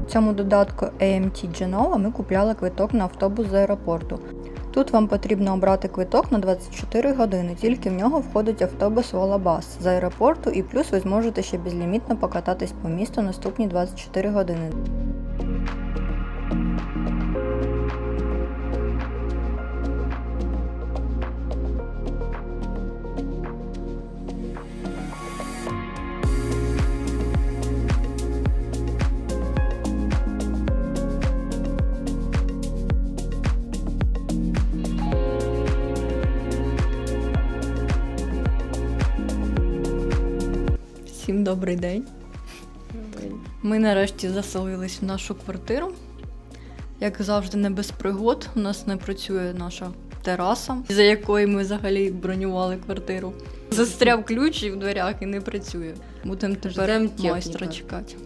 В цьому додатку AMT Genova ми купляли квиток на автобус з аеропорту. Тут вам потрібно обрати квиток на 24 години, тільки в нього входить автобус Volabus з аеропорту і плюс ви зможете ще безлімітно покататись по місту наступні 24 години. Всім добрий день. Ми нарешті заселились в нашу квартиру. Як завжди, не без пригод. У нас не працює наша тераса, за якою ми взагалі бронювали квартиру. Застряв ключ в дверях і не працює. Будемо тепер майстра чекати.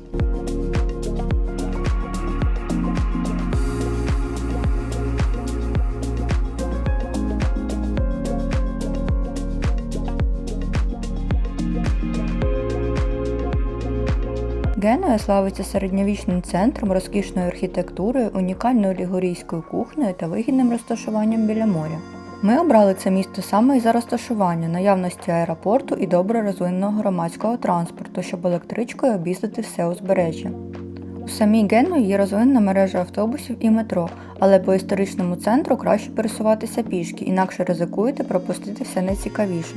Генуя славиться середньовічним центром, розкішною архітектурою, унікальною лігурійською кухнею та вигідним розташуванням біля моря. Ми обрали це місто саме із-за розташування, наявності аеропорту і добре розвиненого громадського транспорту, щоб електричкою об'їздити все узбережжя. У самій Генуї є розвинена мережа автобусів і метро, але по історичному центру краще пересуватися пішки, інакше ризикуєте пропустити все найцікавіше.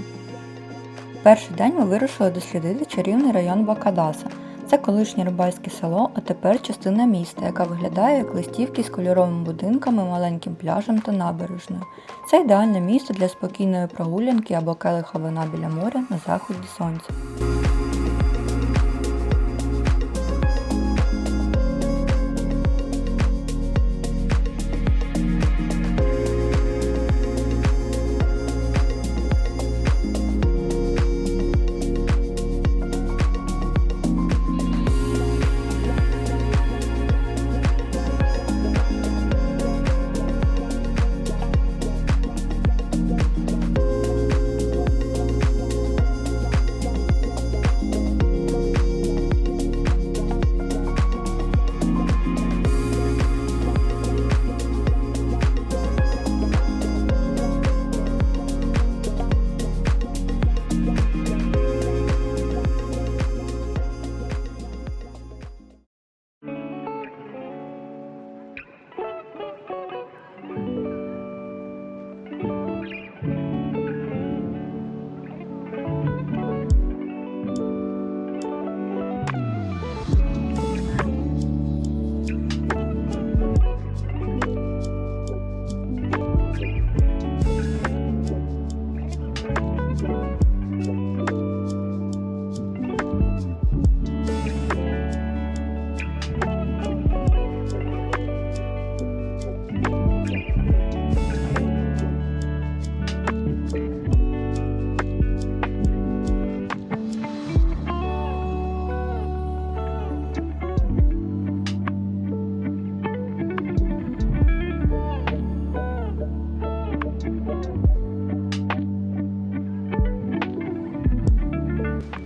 Перший день ми вирішили дослідити чарівний район Бакадаса. Це колишнє рибальське село, а тепер частина міста, яка виглядає як листівки з кольоровими будинками, маленьким пляжем та набережною. Це ідеальне місце для спокійної прогулянки або келиха вина біля моря на заході сонця.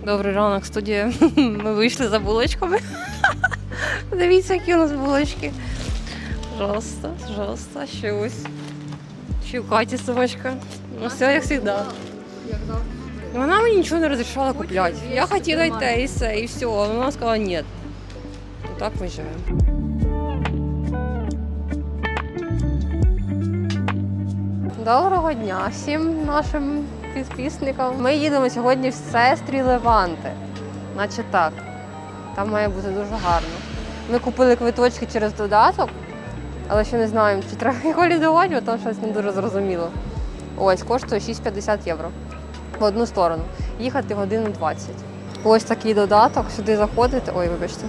Добрий ранок, студія. Ми вийшли за булочками. Дивіться, які у нас булочки. Жорстко, ще ось. Ще у Каті сумочка. Ну все, як завжди. Вона мені нічого не розрішала купляти. Я хотіла й те, і все, і все. А вона сказала ні. Так виїжджаємо. Доброго дня всім нашим підписникам. Ми їдемо сьогодні в сестрі Леванти. Наче так. Там має бути дуже гарно. Ми купили квиточки через додаток, але ще не знаємо, чи треба їх валідувати, бо там щось не дуже зрозуміло. Ось, коштує 6,50 євро в одну сторону. Їхати годину 20. Ось такий додаток, сюди заходите. Ой, вибачте.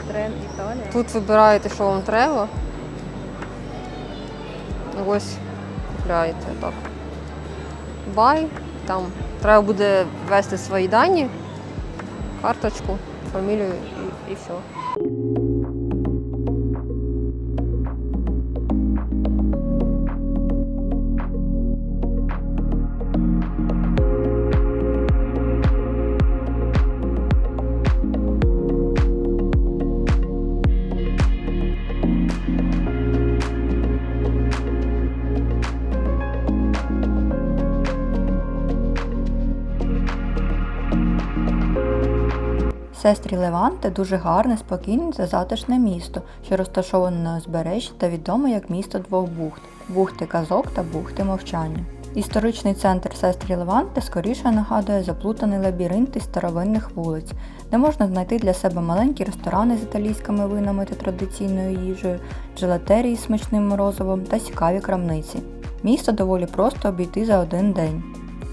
Тут вибираєте, що вам треба. Ось купляєте так. Buy. Там треба буде ввести свої дані, карточку, фамілію і все. Сестрі Леванте дуже гарне, спокійне та затишне місто, що розташоване на узбережжі та відоме як місто двох бухт – бухти Казок та бухти Мовчання. Історичний центр Сестрі Леванте скоріше нагадує заплутаний лабіринт із старовинних вулиць, де можна знайти для себе маленькі ресторани з італійськими винами та традиційною їжею, джелатерії з смачним морозивом та цікаві крамниці. Місто доволі просто обійти за один день.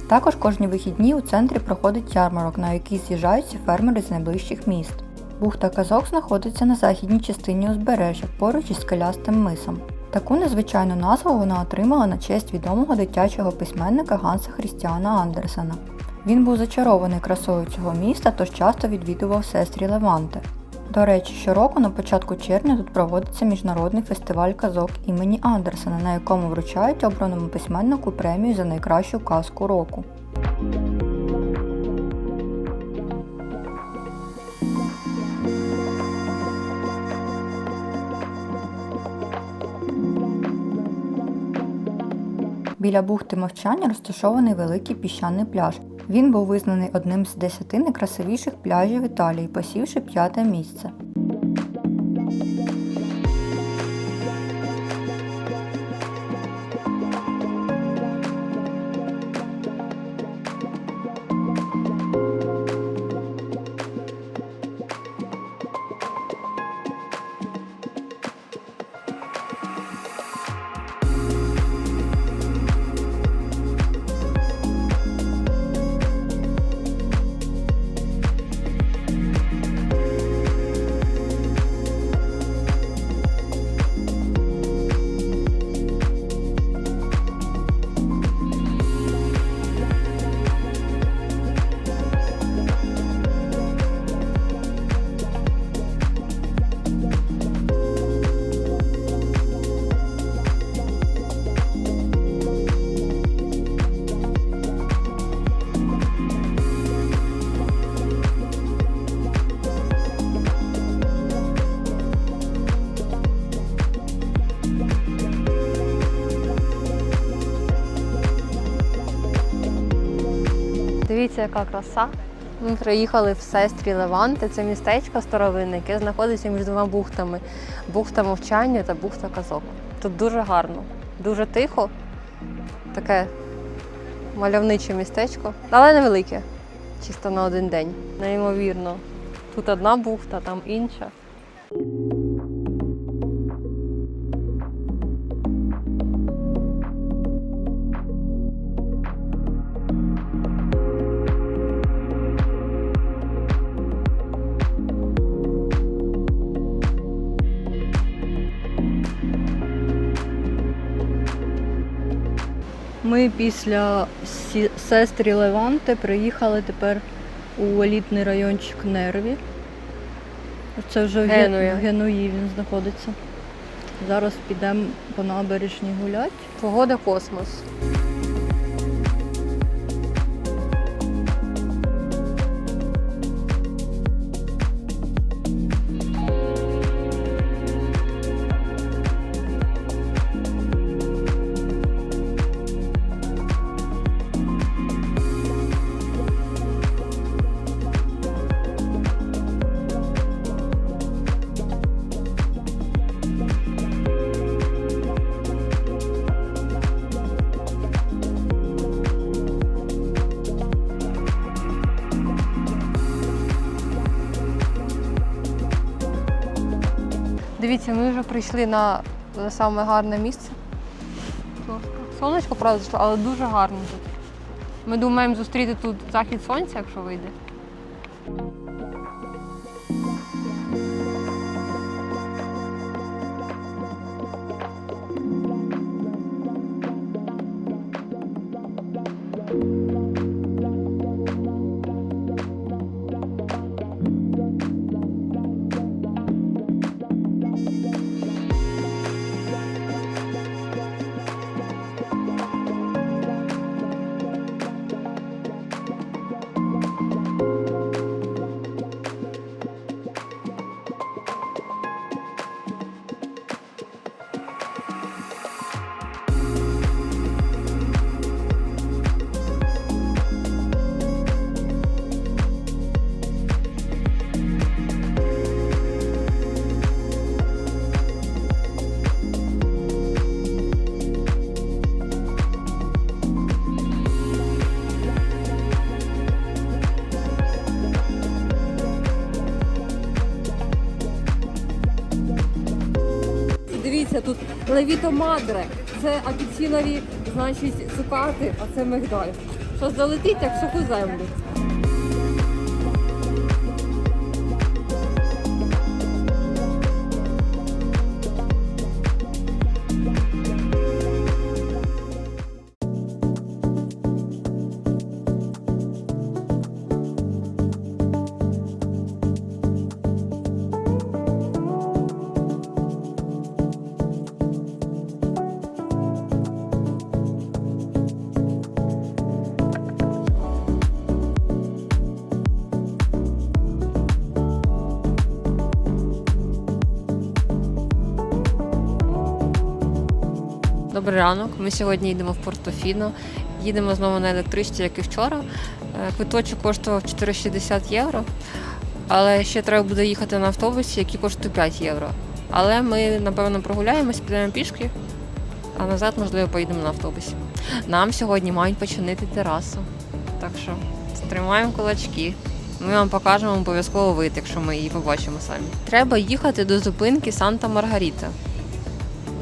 Також кожні вихідні у центрі проходить ярмарок, на який з'їжджаються фермери з найближчих міст. Бухта Казок знаходиться на західній частині узбережжя, поруч із скелястим мисом. Таку незвичайну назву вона отримала на честь відомого дитячого письменника Ганса Хрістіана Андерсена. Він був зачарований красою цього міста, тож часто відвідував Сестрі Леванте. До речі, щороку на початку червня тут проводиться міжнародний фестиваль казок імені Андерсена, на якому вручають обраному письменнику премію за найкращу казку року. Біля бухти Мовчання розташований великий піщаний пляж. Він був визнаний одним з 10 найкрасивіших пляжів Італії, посівши 5-те місце. Дивіться, яка краса. Ми приїхали в Сестрі Леванте. Це містечко старовинне, яке знаходиться між двома бухтами. Бухта Мовчання та бухта Казок. Тут дуже гарно, дуже тихо. Таке мальовниче містечко, але невелике. Чисто на один день. Неймовірно. Тут одна бухта, там інша. Ми після Сестрі Леванте приїхали тепер у елітний райончик Нерві. Це вже в Генуї він знаходиться. Зараз підемо по набережній гуляти. Погода космос. Дивіться, ми вже прийшли на саме гарне місце. Сонечко, правда, але дуже гарно тут. Ми думаємо зустріти тут захід сонця, якщо вийде. Левіто Мадре. Це апельсинові, значить, цукати, а це мигдаль. Що залетить, як в суху землю. Добрий ранок. Ми сьогодні їдемо в Портофіно. Їдемо знову на електричці, як і вчора. Квиточок коштував 460 євро, але ще треба буде їхати на автобусі, який коштує 5 євро. Але ми, напевно, прогуляємось, підемо пішки, а назад, можливо, поїдемо на автобусі. Нам сьогодні мають починити терасу, так що тримаємо кулачки. Ми вам покажемо обов'язково вид, якщо ми її побачимо самі. Треба їхати до зупинки Санта-Маргарита.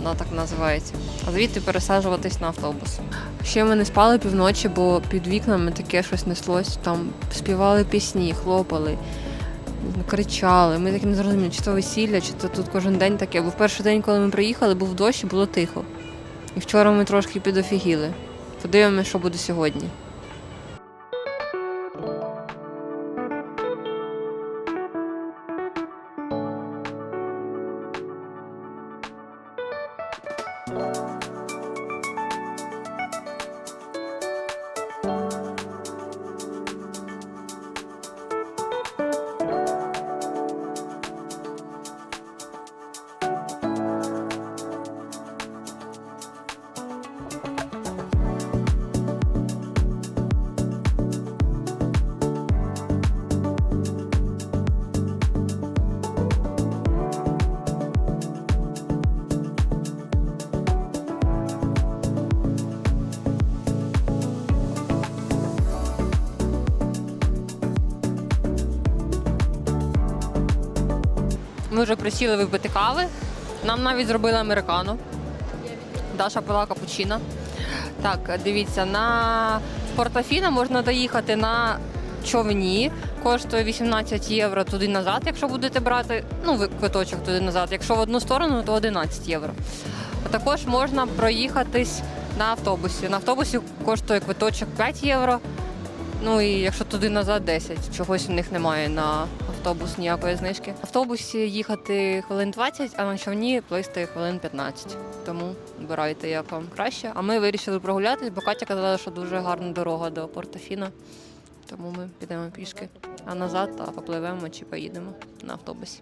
Вона так називається. А звідти пересаджуватись на автобус. Ще ми не спали півночі, бо під вікнами таке щось неслось. Там співали пісні, хлопали, кричали. Ми так не зрозуміли, чи то весілля, чи то тут кожен день таке. Бо в перший день, коли ми приїхали, був дощ і було тихо. І вчора ми трошки підофігіли. Подивимося, що буде сьогодні. Ми вже присіли випити кави. Нам навіть зробили американо. Даша пила капучино. Так, дивіться, в Портофіно можна доїхати на човні. Коштує 18 євро туди-назад, якщо будете брати, квиточок туди-назад. Якщо в одну сторону, то 11 євро. А також можна проїхатись на автобусі. На автобусі коштує квиточок 5 євро. Ну і якщо туди-назад 10, чогось у них немає на автобус ніякої знижки. В автобусі їхати хвилин 20, а на човні плисти хвилин 15. Тому обирайте, як вам краще. А ми вирішили прогулятись, бо Катя казала, що дуже гарна дорога до Портофіно. Тому ми підемо пішки. А назад попливемо чи поїдемо на автобусі.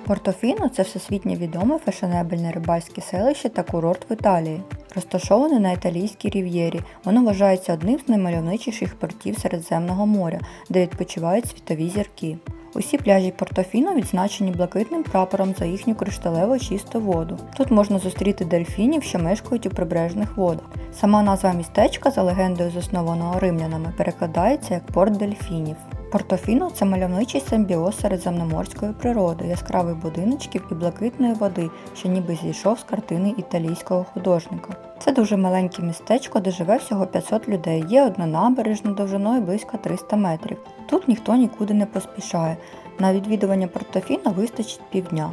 Портофіно – це всесвітньо відоме фешенебельне рибальське селище та курорт в Італії. Розташоване на італійській рів'єрі, воно вважається одним з наймальовничіших портів Середземного моря, де відпочивають світові зірки. Усі пляжі Портофіно відзначені блакитним прапором за їхню кришталево чисту воду. Тут можна зустріти дельфінів, що мешкають у прибережних водах. Сама назва містечка, за легендою заснованого римлянами, перекладається як «Порт дельфінів». Портофіно – це мальовничий симбіоз середземноморської природи, яскравих будиночків і блакитної води, що ніби зійшов з картини італійського художника. Це дуже маленьке містечко, де живе всього 500 людей. Є одна набережна довжиною близько 300 метрів. Тут ніхто нікуди не поспішає. На відвідування Портофіно вистачить півдня.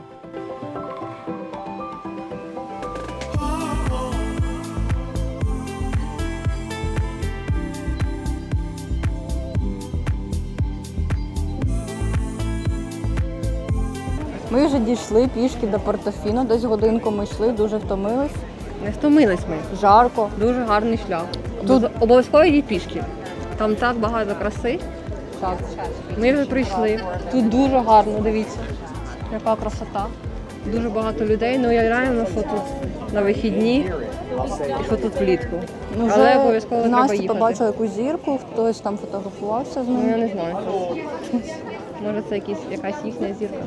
Ми вже дійшли пішки до Портофіно, десь годинку ми йшли, дуже втомились. Не втомились ми. Жарко. Дуже гарний шлях. Тут- Обов'язково йдіть пішки. Там так багато краси. Так. Ми вже прийшли. Тут дуже гарно, дивіться. Яка красота. Дуже багато людей, ну уявляємо, що тут на вихідні і що тут влітку. Ну, Але вже обов'язково треба Настя їхати. побачила якусь зірку, хтось там фотографувався з Ну, я ним. не знаю. Може це якась їхня зірка.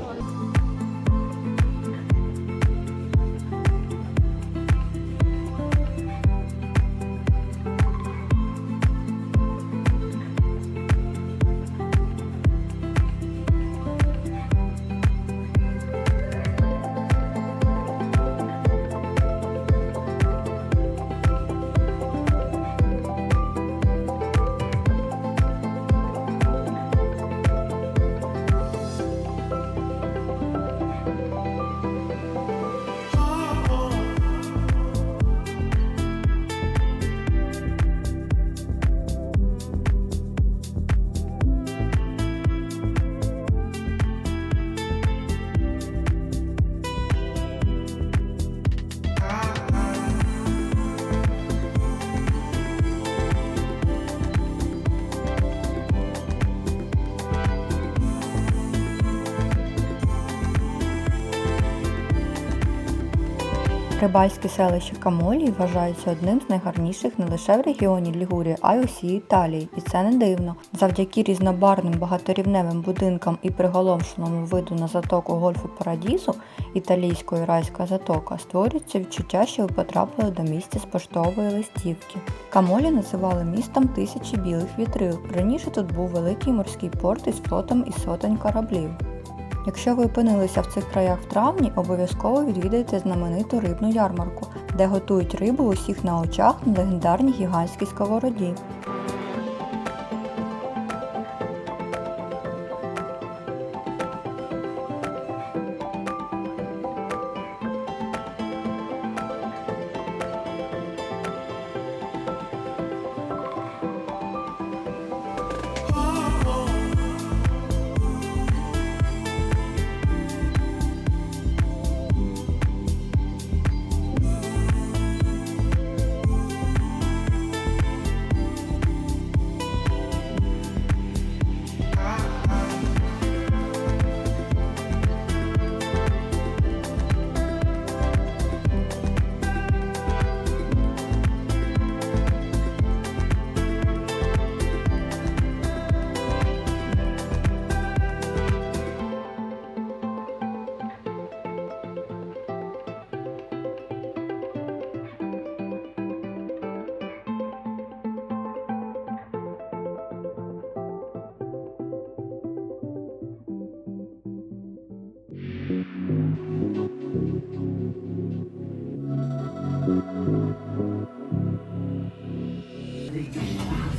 Рибальське селище Камолі вважається одним з найгарніших не лише в регіоні Лігурія, а й усій Італії. І це не дивно. Завдяки різнобарвним багаторівневим будинкам і приголомшеному виду на затоку гольфу Парадізу, італійської райська затока, створюється відчуття, що ви потрапили до місця з поштової листівки. Камолі називали містом тисячі білих вітрил. Раніше тут був великий морський порт із флотом із сотень кораблів. Якщо ви опинилися в цих краях в травні, обов'язково відвідайте знамениту рибну ярмарку, де готують рибу усіх на очах на легендарній гігантській сковороді.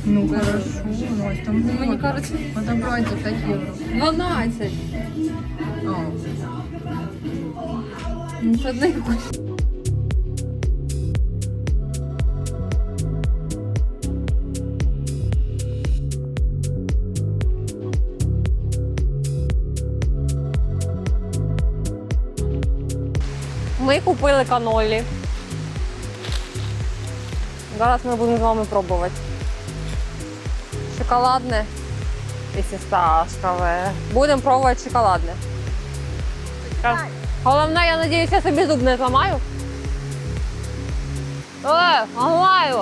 Ну хорошо, Настя, там мені кажуть, отобрати 5 євро. 12! Ну це не якось. Ми купили канолі. Зараз ми будемо з вами пробувати. Шоколадне і фісташкове. Будемо пробувати шоколадне. Головне, я сподіваюся, я собі зуб не зламаю. Ламаю!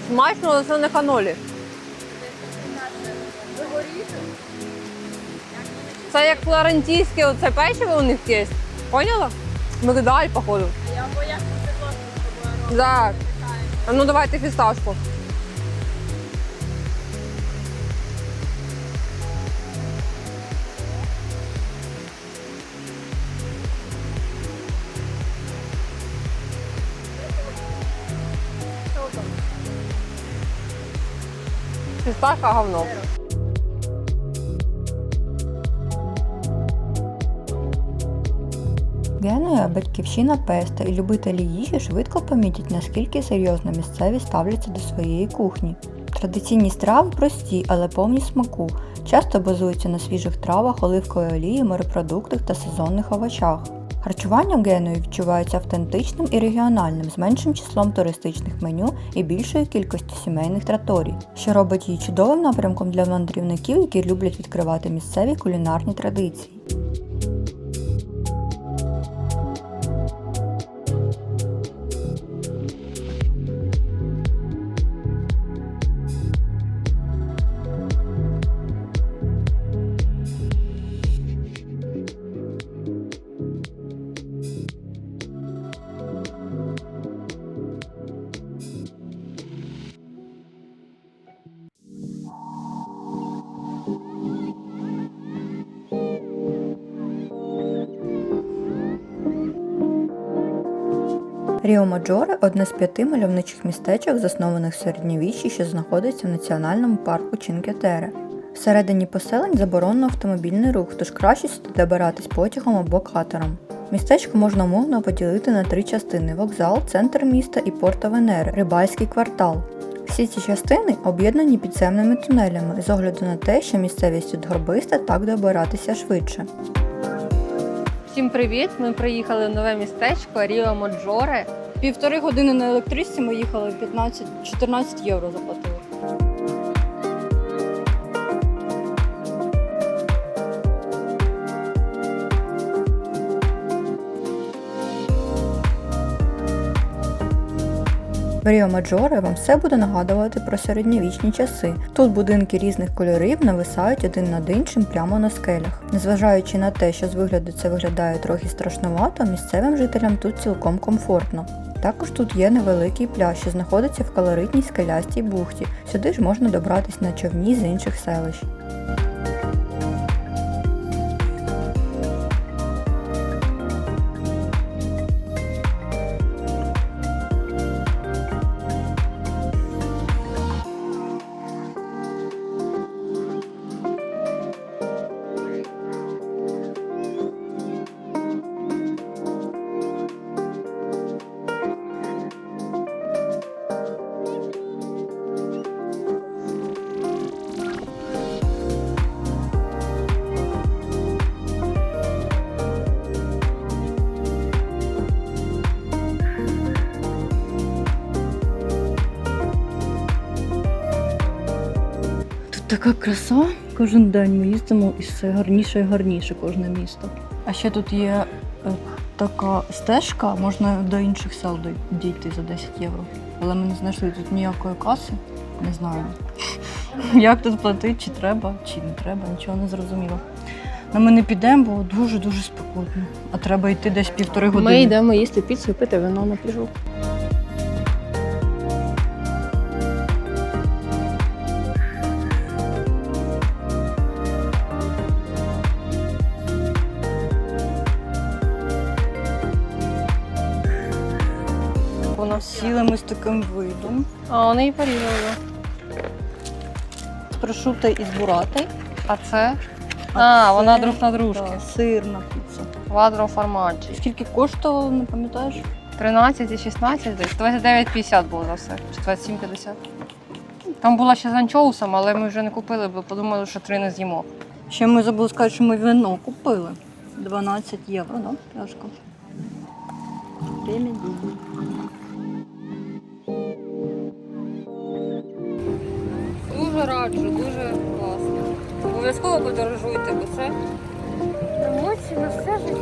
Смачно, але це не канолі. Це як флорентійське оце печиво у них є. Поняла? Мигдаль, походу. Я Або як це просто з тобою робити. Так. А ну давайте фісташку. Фісташка говно. Генуя – батьківщина песто, і любителі їжі швидко помітять, наскільки серйозно місцеві ставляться до своєї кухні. Традиційні страви прості, але повні смаку, часто базуються на свіжих травах, оливковій олії, морепродуктах та сезонних овочах. Харчування в Генуї відчувається автентичним і регіональним, з меншим числом туристичних меню і більшою кількістю сімейних траторій, що робить її чудовим напрямком для мандрівників, які люблять відкривати місцеві кулінарні традиції. Ріо-Маджоре – одне з 5 мальовничих містечок, заснованих в середньовіччі, що знаходиться в національному парку Чінк'є-Тере. Всередині поселень заборонено автомобільний рух, тож краще сюди добиратись потягом або катером. Містечко можна умовно поділити на 3 частини – вокзал, центр міста і Порто Венере – рибальський квартал. Всі ці частини об'єднані підземними тунелями, з огляду на те, що місцевість тут горбиста, так добиратися швидше. Всім привіт! Ми приїхали в нове містечко Ріо-Маджоре. 1,5 години на електричці ми їхали, 14 євро заплатили. В Ріо-Маджоре вам все буде нагадувати про середньовічні часи. Тут будинки різних кольорів нависають один над іншим прямо на скелях. Незважаючи на те, що з вигляду це виглядає трохи страшнувато, місцевим жителям тут цілком комфортно. Також тут є невеликий пляж, що знаходиться в колоритній скелястій бухті. Сюди ж можна добратись на човні з інших селищ. Така краса. Кожен день ми їздимо і все гарніше і гарніше кожне місто. А ще тут є така стежка, можна до інших сел дійти за 10 євро. Але ми не знайшли тут ніякої каси, не знаю, як тут платити, чи треба, чи не треба, нічого не зрозуміло. Но ми не підемо, бо дуже-дуже спекотно. А треба йти десь 1,5 години. Ми йдемо їсти піцу і пити вино на пляжу. Сіли ми з таким видом. А вони і порізали. Прошута із бурати. А це? Вона друг на дружки. Да, сирна піца. Квадро формаджі. Скільки коштувало, не пам'ятаєш? 13 і 16 десь. 29,50 було за все. Чи 27,50. Там була ще з анчоусом, але ми вже не купили, бо подумали, що 3 не з'їмо. Ще ми забули сказати, що ми вино купили. 12 євро, да? Пляшка. Премія. Дуже раджу, дуже класно. Обов'язково подорожуйте, бо це емоції на все життя.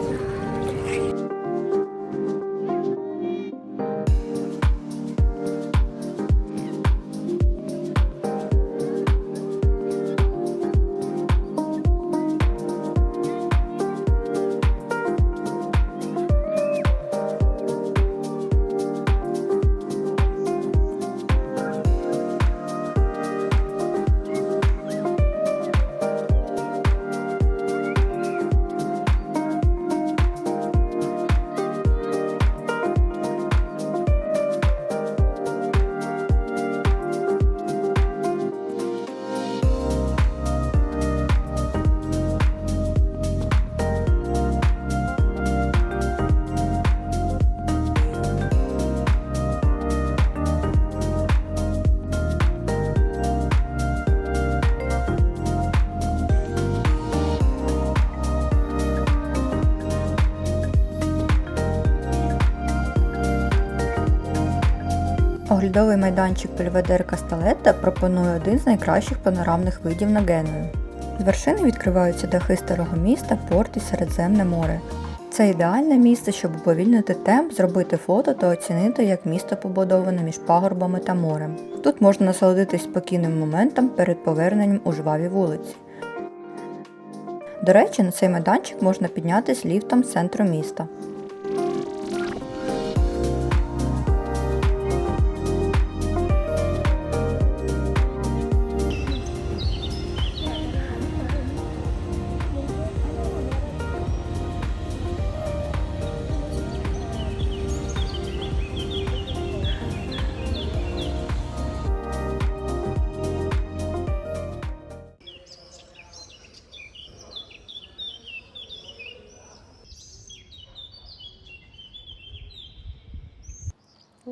Оглядовий майданчик Бельведер Касталетта пропонує один з найкращих панорамних видів на Геною. З вершини відкриваються дахи старого міста, порт і Середземне море. Це ідеальне місце, щоб уповільнити темп, зробити фото та оцінити, як місто побудоване між пагорбами та морем. Тут можна насолодитись спокійним моментом перед поверненням у жваві вулиці. До речі, на цей майданчик можна піднятись ліфтом з центру міста.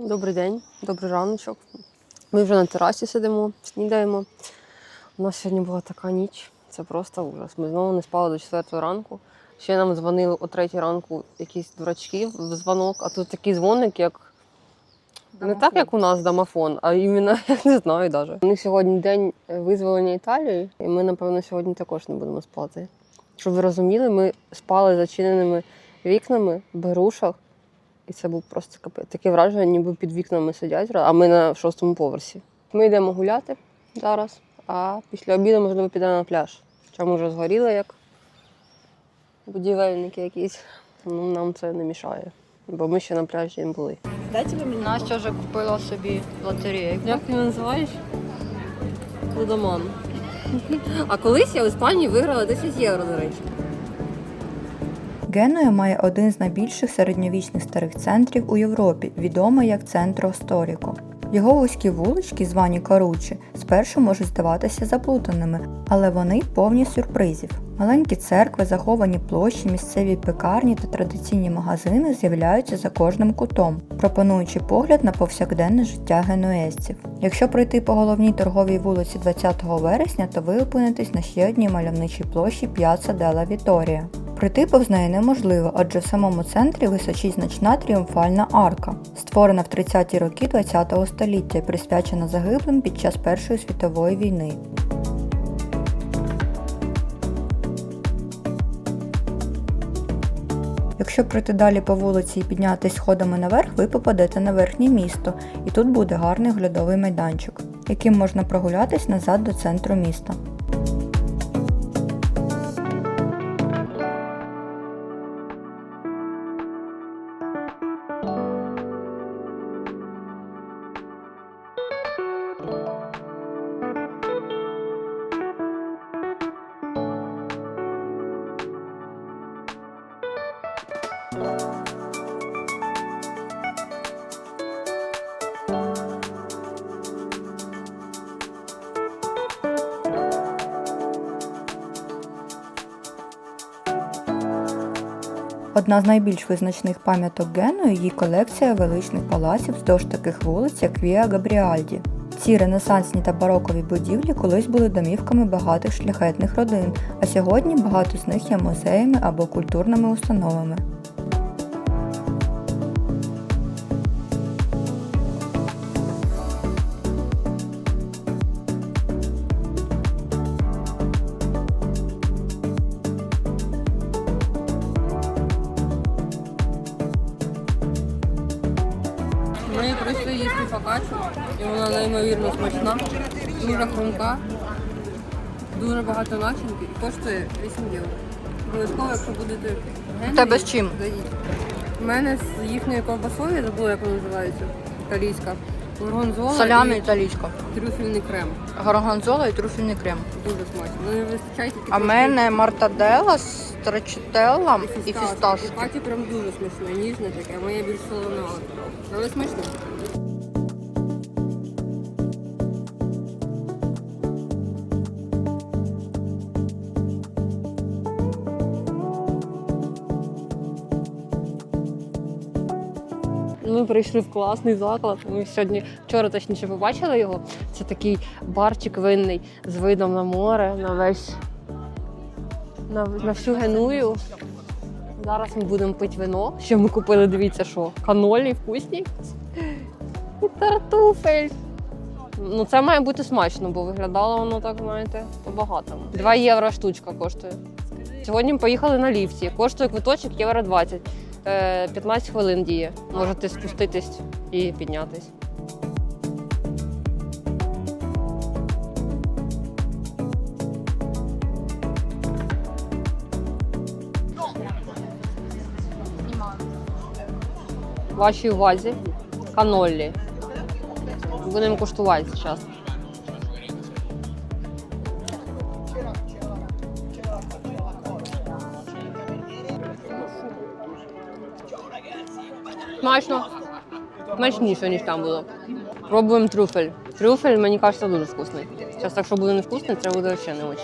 Добрий день, добрий раночок. Ми вже на терасі сидимо, снідаємо. У нас сьогодні була така ніч, це просто ужас. Ми знову не спали до 4 ранку. Ще нам дзвонили о 3 ранку якісь дурачки в дзвонок, а тут такий дзвоник, як не так, як у нас домофон, а іменно, я не знаю навіть. У них сьогодні день визволення Італії, і ми, напевно, сьогодні також не будемо спати. Щоб ви розуміли, ми спали зачиненими вікнами, в берушах. І це був просто капець. Таке враження, ніби під вікнами сидять, а ми на 6-му поверсі. Ми йдемо гуляти зараз, а після обіду, можливо, підемо на пляж. Хоча ми вже згоріли, як будівельники якісь. Ну, нам це не мішає, бо ми ще на пляжі не були. Дайте ви мені. Настя вже купила собі лотерейку. Як ти називаєш? Лудоман. А колись я в Іспанії виграла 10 євро, до речі. Генуя має один з найбільших середньовічних старих центрів у Європі, відомий як Центро Сторіко. Його вузькі вулички, звані Каручі, спершу можуть здаватися заплутаними, але вони повні сюрпризів. Маленькі церкви, заховані площі, місцеві пекарні та традиційні магазини з'являються за кожним кутом, пропонуючи погляд на повсякденне життя генуезців. Якщо пройти по головній торговій вулиці 20 вересня, то ви опинитесь на ще одній мальовничій площі П'яцца делла Віторія. Пройти повз неї неможливо, адже в самому центрі височить значна тріумфальна арка, створена в 30-ті роки ХХ століття і присвячена загиблим під час Першої світової війни. Якщо пройти далі по вулиці і піднятися сходами наверх, ви попадете на верхнє місто, і тут буде гарний оглядовий майданчик, яким можна прогулятись назад до центру міста. Одна з найбільш визначних пам'яток Генуї – її колекція величних палаців вздовж таких вулиць, як Віа Габріальді. Ці ренесансні та барокові будівлі колись були домівками багатих шляхетних родин, а сьогодні багато з них є музеями або культурними установами. Ми прийшли їсти фокаччу, і вона неймовірно смачна, дуже хрумка, дуже багато начинки і коштує 8 євро. Обов'язково, якщо будете в Генуї, Тебе з чим? зайдіть. У мене з їхньою ковбасою, я забула, як вона називається, італійська, горгонзола Соляна і італійська. трюфельний крем. Горгонзола і трюфельний крем. Дуже смачно. Ну, не вистачає тільки А в мене мартаделла з трочителлом і фісташки. І паті прям дуже смачне, ніжне таке, а моє більш солоне. Але смачно. Ми прийшли в класний заклад. Ми вчора точніше побачили його. Це такий барчик винний з видом на море, на всю Геную. Зараз ми будемо пити вино. Що ми купили, дивіться, що канолі вкусні. І тартуфель. Ну це має бути смачно, бо виглядало воно так, знаєте, по-багатому. 2 євро штучка коштує. Сьогодні ми поїхали на ліфті. Коштує квиточок євро 20. 15 хвилин діє. Можете спуститись і піднятись. Вашій увазі каноллі. Будемо куштувати зараз. Смачно. Смачніше, ніж там було. Пробуємо трюфель. Трюфель, мені кажеться, дуже вкусний. Зараз, якщо буде не вкусний, це буде взагалі не дуже.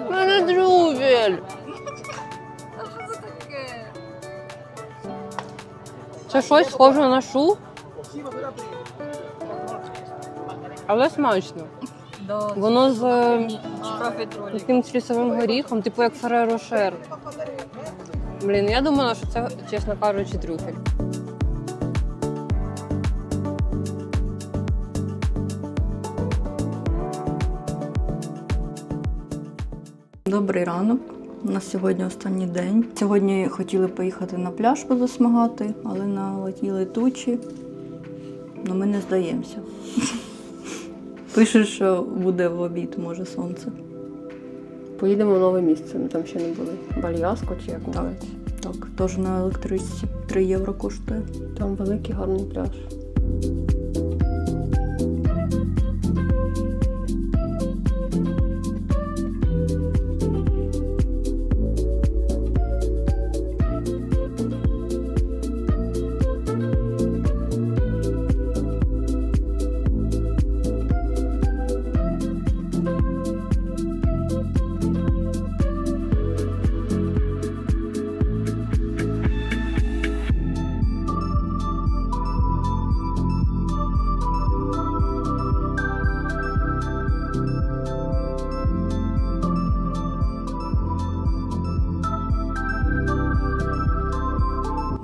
Це не трюфель! Це щось схоже на шу, але смачно. Воно з таким лісовим горіхом, типу як Ферреро Рошер. Блін, я думала, що це, чесно кажучи, трюфель. Добрий ранок. У нас сьогодні останній день. Сьогодні хотіли поїхати на пляж позасмагати, але налетіли тучі. Но ми не здаємося. Пишуть, що буде в обід, може, сонце. Поїдемо в нове місце, ми там ще не були. Бальяско чи як називається? Так, теж на електричці 3 євро коштує. Там великий гарний пляж.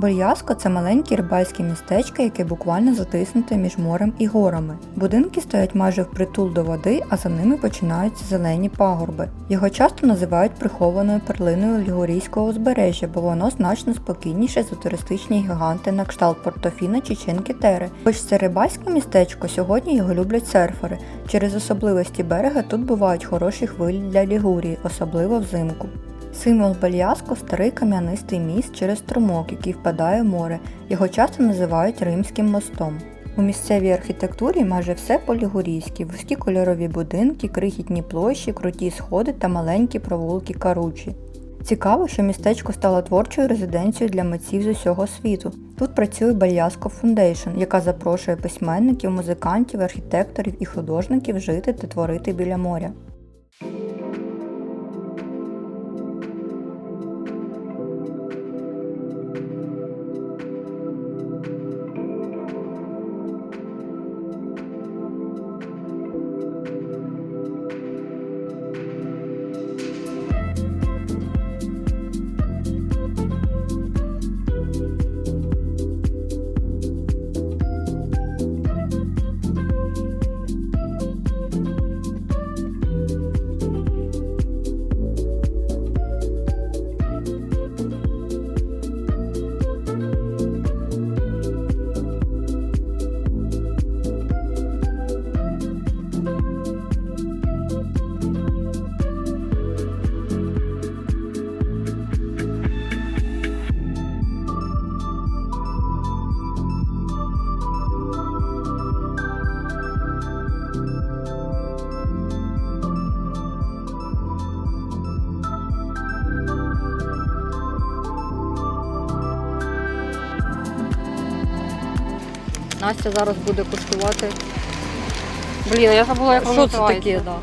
Бальяско – це маленьке рибальське містечко, яке буквально затиснуте між морем і горами. Будинки стоять майже впритул до води, а за ними починаються зелені пагорби. Його часто називають прихованою перлиною Лігурійського узбережжя, бо воно значно спокійніше за туристичні гіганти на кшталт Портофіно чи Чинкі-Тере. Хоч це рибальське містечко, сьогодні його люблять серфери. Через особливості берега тут бувають хороші хвилі для Лігурії, особливо взимку. Символ Бальяско – старий кам'янистий міст через струмок, який впадає в море. Його часто називають Римським мостом. У місцевій архітектурі майже все по-лігурійськи – вузькі кольорові будинки, крихітні площі, круті сходи та маленькі провулки Каручі. Цікаво, що містечко стало творчою резиденцією для митців з усього світу. Тут працює Бальяско Фундейшн, яка запрошує письменників, музикантів, архітекторів і художників жити та творити біля моря. Настя зараз буде куштувати. Блін, я забула, як воно Що це називається. таке, да?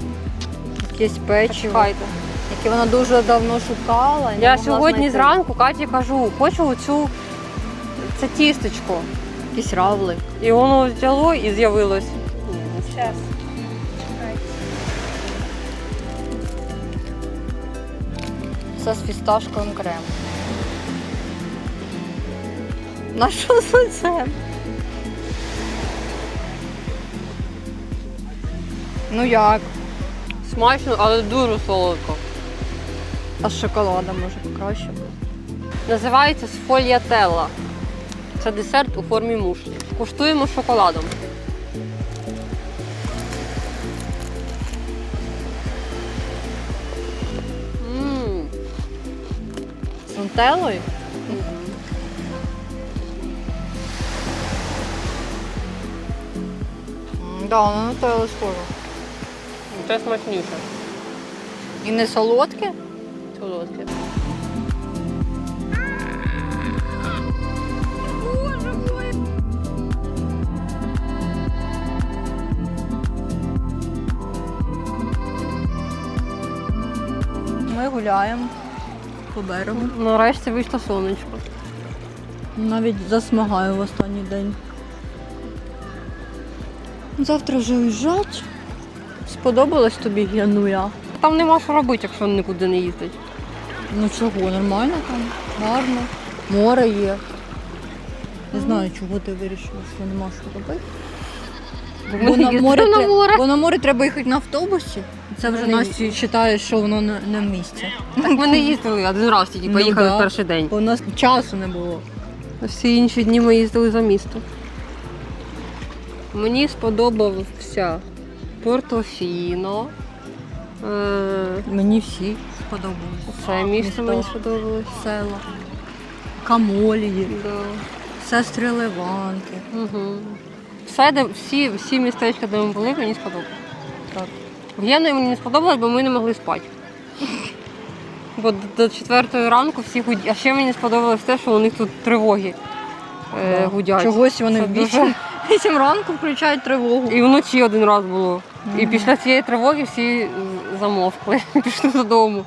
Якесь печиво, Чекайте. яке вона дуже давно шукала. і не Я могла сьогодні знайти. зранку Каті кажу, хочу оцю, це тістечко. Якісь равлик. І воно взяло і з'явилось. Це з фісташковим кремом. На що з лицем? Ну як? Смачно, але дуже солодко. А з шоколадом може краще буде. Називається сфольятелла. Це десерт у формі мушлі. Куштуємо з шоколадом. Мм. З нутеллою? Да, на нутеллу схоже. Це смачніше. І не солодке? Солодке. Ми гуляємо по берегу. Нарешті вийшло сонечко. Навіть засмагаю в останній день. Завтра вже уїжджать. Сподобалось тобі Януя? Там нема що робити, якщо нікуди не їздить. Ну чого, нормально там, гарно. Море є. Не знаю, чого ти вирішила, що нема що робити. Ми не їздимо на море. Бо на море треба їхати на автобусі. Це вже Ми не Насті вважає, що воно не в місці. Так ми не їздили один раз, тільки Ну поїхали да. в перший день. Бо у нас часу не було. Всі інші дні ми їздили за місто. Мені сподобався Портофіно. Мені всі сподобалися. Це місце Місто. мені сподобалось. Села, Камолії, Да. сестри Леванки. Угу. Все, всі містечка, де ми були, мені сподобалось. Так. В Єну мені не сподобалось, бо ми не могли спати. Бо до 4 ранку всі гудять. А ще мені сподобалось те, що у них тут тривоги Да. гудять. Чогось вони Це в дуже- 8 ранку включають тривогу. І вночі один раз було. І після цієї тривоги всі замовкли, пішли додому.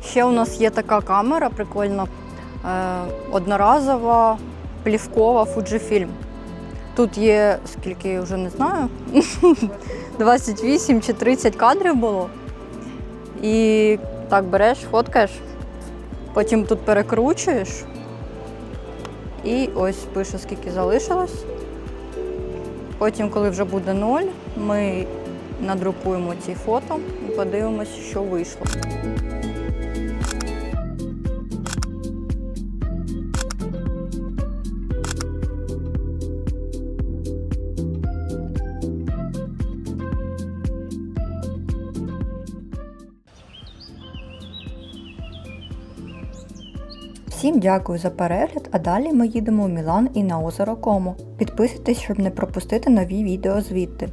Ще у нас є така камера прикольна, одноразова, плівкова Fujifilm. Тут є, скільки я вже не знаю, 28 чи 30 кадрів було. І так береш, фоткаєш, потім тут перекручуєш і ось пише, скільки залишилось. Потім, коли вже буде 0, ми надрукуємо ці фото і подивимось, що вийшло. Всім дякую за перегляд, а далі ми їдемо у Мілан і на озеро Комо. Підписуйтесь, щоб не пропустити нові відео звідти.